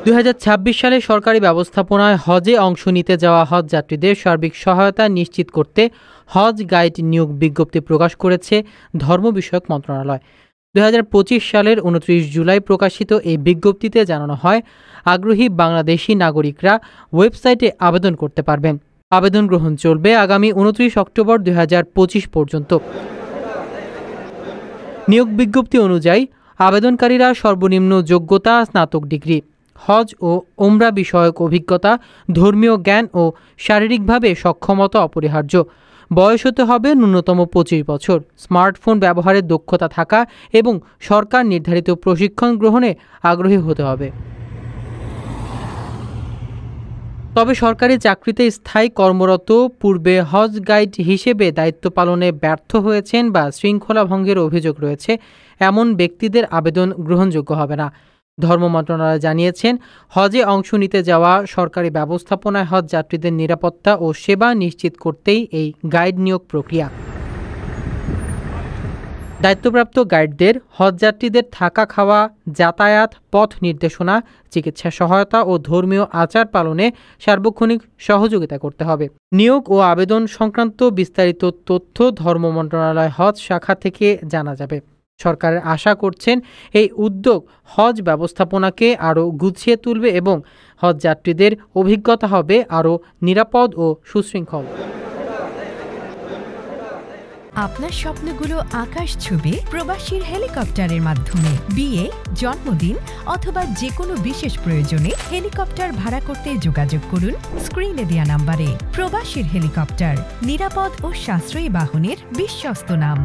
2026 সালে সরকারি ব্যবস্থাপনায় হজে অংশ নিতে যাওয়া হজ যাত্রীদের সার্বিক সহায়তা নিশ্চিত করতে হজ গাইড নিয়োগ বিজ্ঞপ্তি প্রকাশ করেছে ধর্ম বিষয়ক মন্ত্রণালয়। 2025 সালের 29 জুলাই প্রকাশিত এই বিজ্ঞপ্তিতে জানানো হয়, আগ্রহী বাংলাদেশি নাগরিকরা ওয়েবসাইটে আবেদন করতে পারবেন। আবেদন গ্রহণ চলবে আগামী 29 অক্টোবর 2025 পর্যন্ত। নিয়োগ বিজ্ঞপ্তি অনুযায়ী আবেদনকারীরা সর্বনিম্ন যোগ্যতা স্নাতক ডিগ্রি, হজ ও ওমরা বিষয়ক অভিজ্ঞতা, ধর্মীয় জ্ঞান ও শারীরিকভাবে সক্ষমতা অপরিহার্য। বয়স হতে হবে ন্যূনতম 25 বছর, স্মার্টফোন ব্যবহারের দক্ষতা থাকা এবং সরকার নির্ধারিত প্রশিক্ষণ গ্রহণে আগ্রহী হতে হবে। তবে সরকারি চাকরিতে স্থায়ী কর্মরত, পূর্বে হজ গাইড হিসেবে দায়িত্ব পালনে ব্যর্থ হয়েছেন বা শৃঙ্খলা ভঙ্গের অভিযোগ রয়েছে এমন ব্যক্তিদের আবেদন গ্রহণযোগ্য হবে না। ধর্ম মন্ত্রণালয় জানিয়েছেন, হজে অংশ নিতে যাওয়া সরকারি ব্যবস্থাপনায় হজ যাত্রীদের নিরাপত্তা ও সেবা নিশ্চিত করতেই এই গাইড নিয়োগ প্রক্রিয়া। দায়িত্বপ্রাপ্ত গাইডদের হজ যাত্রীদের থাকা, খাওয়া, যাতায়াত, পথ নির্দেশনা, চিকিৎসা সহায়তা ও ধর্মীয় আচার পালনে সার্বক্ষণিক সহযোগিতা করতে হবে। নিয়োগ ও আবেদন সংক্রান্ত বিস্তারিত তথ্য ধর্ম মন্ত্রণালয় হজ শাখা থেকে জানা যাবে। সরকারের আশা করছেন, এই উদ্যোগ হজ ব্যবস্থাপনাকে আরও গুছিয়ে তুলবে এবং হজ যাত্রীদের অভিজ্ঞতা হবে আরও নিরাপদ ও সুশৃঙ্খল। আপনার স্বপ্নগুলো আকাশ ছুবে প্রবাসীর হেলিকপ্টারের মাধ্যমে। বিয়ে, জন্মদিন অথবা যে কোনো বিশেষ প্রয়োজনে হেলিকপ্টার ভাড়া করতে যোগাযোগ করুন স্ক্রিনে দেয়া নাম্বারে। প্রবাসীর হেলিকপ্টার, নিরাপদ ও সাশ্রয়ী বাহনের বিশ্বস্ত নাম।